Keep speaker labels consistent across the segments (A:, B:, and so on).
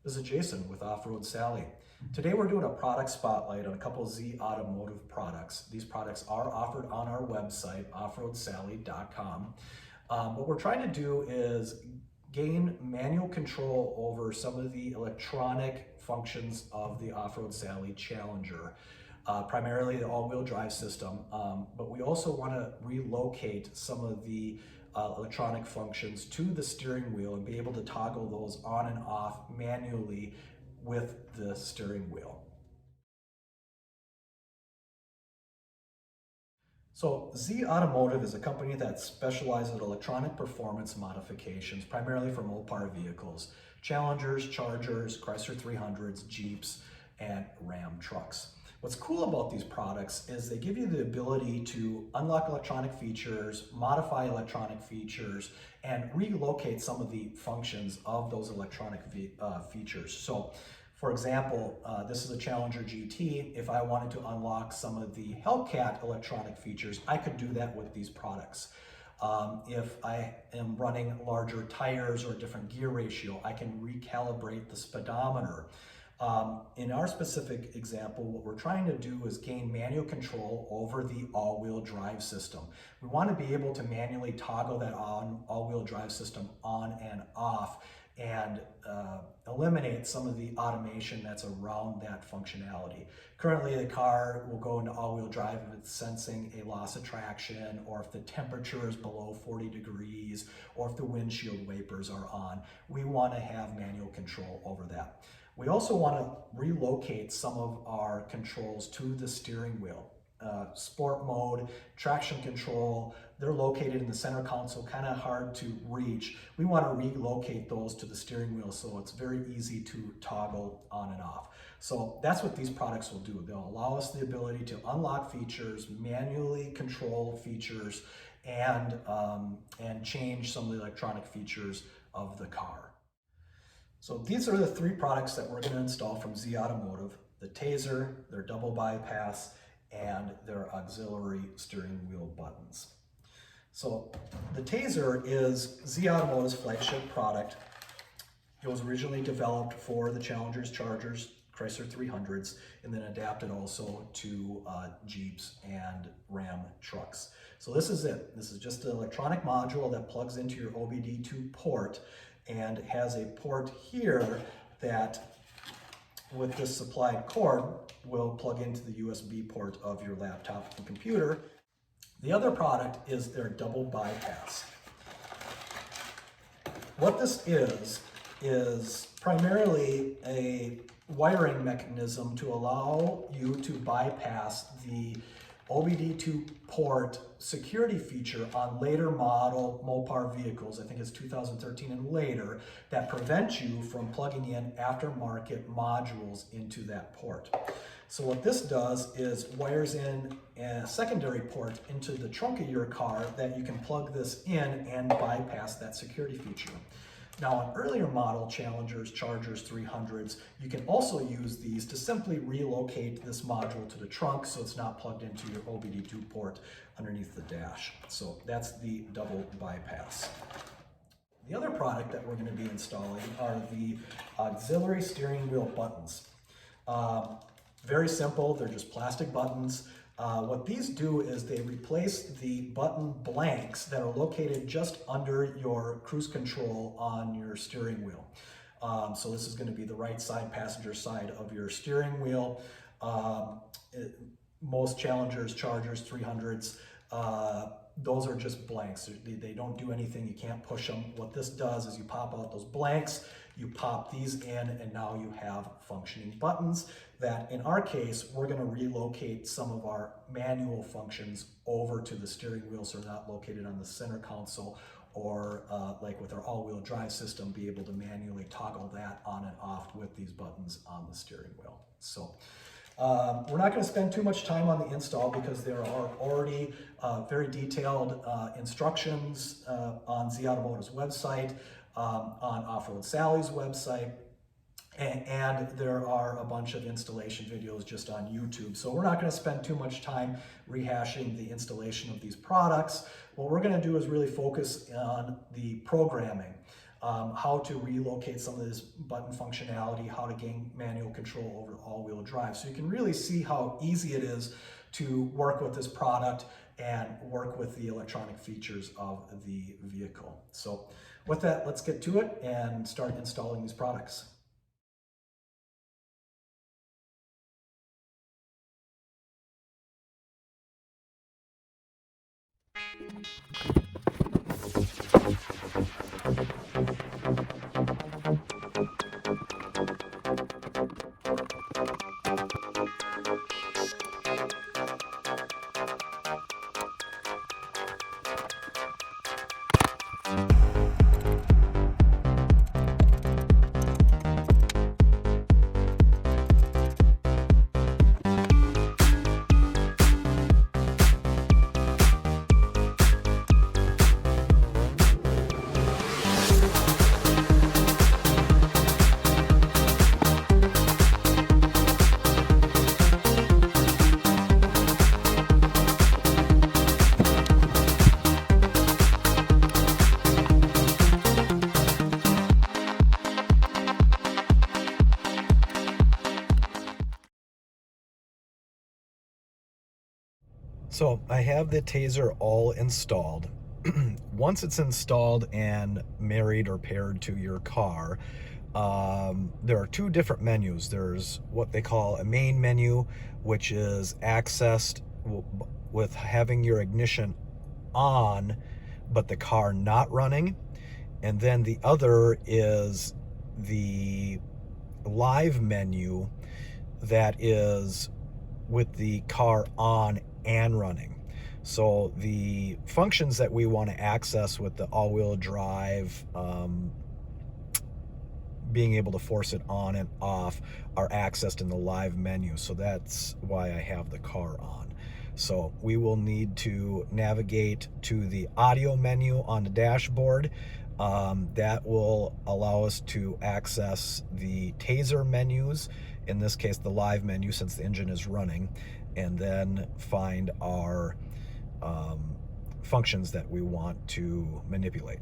A: This is Jason with Off-Road Sally. Today we're doing a product spotlight on a couple of Z Automotive products. These products are offered on our website, offroadsally.com. What we're trying to do is gain manual control over some of the electronic functions of the Off-Road Sally Challenger. Primarily the all-wheel drive system, but we also want to relocate some of the electronic functions to the steering wheel and be able to toggle those on and off manually with the steering wheel. So Z Automotive is a company that specializes in electronic performance modifications, primarily for Mopar vehicles, Challengers, Chargers, Chrysler 300s, Jeeps, and Ram trucks. What's cool about these products is they give you the ability to unlock electronic features, modify electronic features, and relocate some of the functions of those electronic features. So, for example, this is a Challenger GT. If I wanted to unlock some of the Hellcat electronic features, I could do that with these products. If I am running larger tires or a different gear ratio, I can recalibrate the speedometer. In our specific example, what we're trying to do is gain manual control over the all-wheel drive system. We want to be able to manually toggle that all-wheel drive system on and off and eliminate some of the automation that's around that functionality. Currently, the car will go into all-wheel drive if it's sensing a loss of traction, or if the temperature is below 40 degrees, or if the windshield wipers are on. We want to have manual control over that. We also want to relocate some of our controls to the steering wheel. Sport mode, traction control, they're located in the center console, kind of hard to reach. We want to relocate those to the steering wheel so it's very easy to toggle on and off. So that's what these products will do. They'll allow us the ability to unlock features, manually control features, and change some of the electronic features of the car. So these are the three products that we're going to install from Z Automotive: the Tazer, their double bypass, and their auxiliary steering wheel buttons. So the Tazer is Z Automotive's flagship product. It was originally developed for the Challengers, Chargers, Chrysler 300s, and then adapted also to Jeeps and Ram trucks. So this is it. This is just an electronic module that plugs into your OBD2 port and has a port here that, with this supplied cord, will plug into the USB port of your laptop and computer. The other product is their double bypass. What this is primarily a wiring mechanism to allow you to bypass the OBD2 port security feature on later model Mopar vehicles, I think it's 2013 and later, that prevent you from plugging in aftermarket modules into that port. So what this does is wires in a secondary port into the trunk of your car that you can plug this in and bypass that security feature. Now, on earlier model Challengers, Chargers, 300s, you can also use these to simply relocate this module to the trunk so it's not plugged into your OBD2 port underneath the dash. So that's the double bypass. The other product that we're going to be installing are the auxiliary steering wheel buttons. Very simple, they're just plastic buttons. What these do is they replace the button blanks that are located just under your cruise control on your steering wheel. So this is going to be the right side, passenger side of your steering wheel. Most Challengers, Chargers, 300s, those are just blanks. They don't do anything, you can't push them. What this does is you pop out those blanks, you pop these in, and now you have functioning buttons that, in our case, we're going to relocate some of our manual functions over to the steering wheel so they're not located on the center console, or like with our all-wheel drive system, be able to manually toggle that on and off with these buttons on the steering wheel. So we're not going to spend too much time on the install because there are already very detailed instructions on Z Automotive's website, on Off-Road Sally's website, and there are a bunch of installation videos just on YouTube. So we're not going to spend too much time rehashing the installation of these products. What we're going to do is really focus on the programming. how to relocate some of this button functionality, how to gain manual control over all-wheel drive. So you can really see how easy it is to work with this product and work with the electronic features of the vehicle. So with that, let's get to it and start installing these products. So I have the Tazer all installed. Once it's installed and married or paired to your car, there are two different menus. There's what they call a main menu, which is accessed with having your ignition on, but the car not running. And then the other is the live menu that is with the car on and running. So the functions that we want to access with the all-wheel drive, being able to force it on and off, are accessed in the live menu. So that's why I have the car on. So we will need to navigate to the audio menu on the dashboard. That will allow us to access the Tazer menus, in this case the live menu since the engine is running, and then find our functions that we want to manipulate.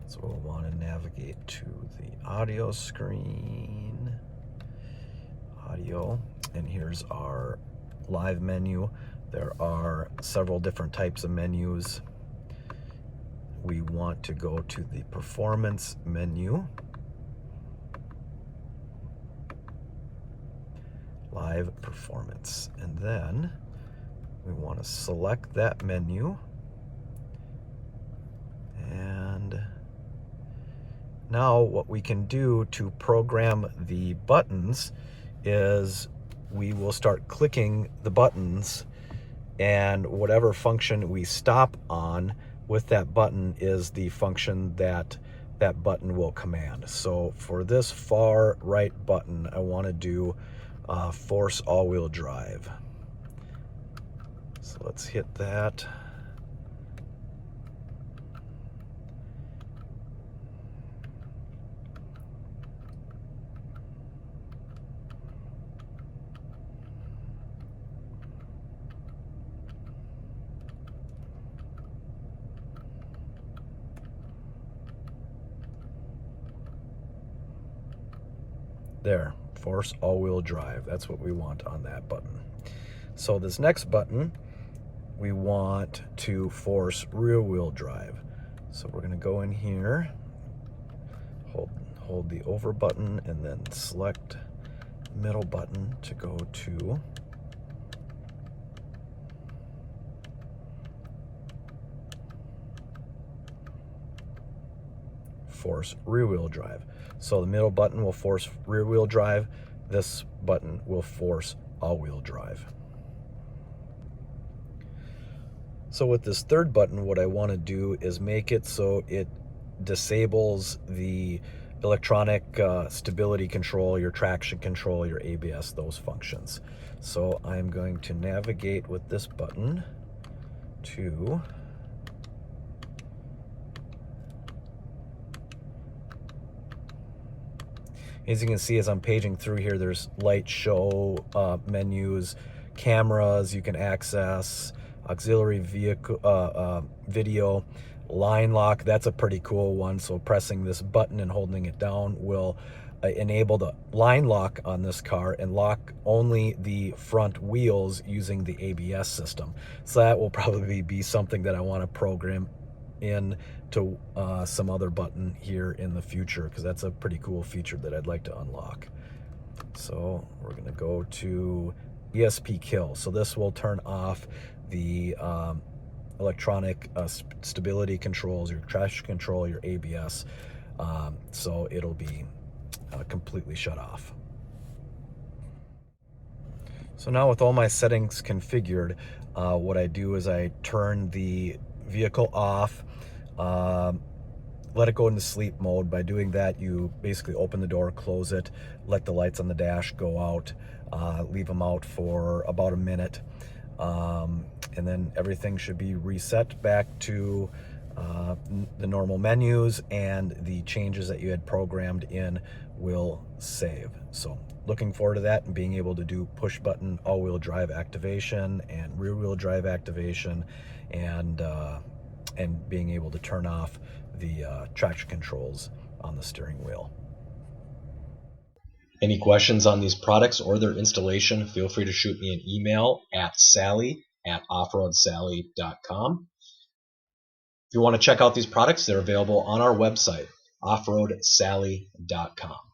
A: So we'll want to navigate to the audio screen, audio, and here's our live menu. There are several different types of menus. We want to go to the performance menu, live performance, and then we want to select that menu, and now what we can do to program the buttons is we will start clicking the buttons, and whatever function we stop on with that button is the function that that button will command. So for this far right button, I want to do force all-wheel drive. So let's hit that. There, force all-wheel drive. That's what we want on that button. So this next button, we want to force rear-wheel drive. So we're going to go in here, hold the over button, and then select middle button to go to force rear-wheel drive. So the middle button will force rear-wheel drive. This button will force all-wheel drive. So with this third button, what I want to do is make it so it disables the electronic stability control, your traction control, your ABS, those functions. So I'm going to navigate with this button to as you can see, as I'm paging through here, there's light show menus, cameras you can access, auxiliary vehicle video line lock. That's a pretty cool one. So pressing this button and holding it down will enable the line lock on this car and lock only the front wheels using the ABS system. So that will probably be something that I want to program in to some other button here in the future, because that's a pretty cool feature that I'd like to unlock. So we're going to go to ESP kill. So this will turn off the electronic stability controls, your traction control, your ABS. So it'll be completely shut off. So now with all my settings configured, what I do is I turn the vehicle off, let it go into sleep mode. By doing that, you basically open the door, close it, let the lights on the dash go out, leave them out for about a minute, and then everything should be reset back to the normal menus, and the changes that you had programmed in will save. So looking forward to that, and being able to do push button all-wheel drive activation and rear wheel drive activation, and being able to turn off the traction controls on the steering wheel.
B: Any questions on these products or their installation, feel free to shoot me an email at sally@offroadsally.com. If you want to check out these products, they're available on our website, offroadsally.com.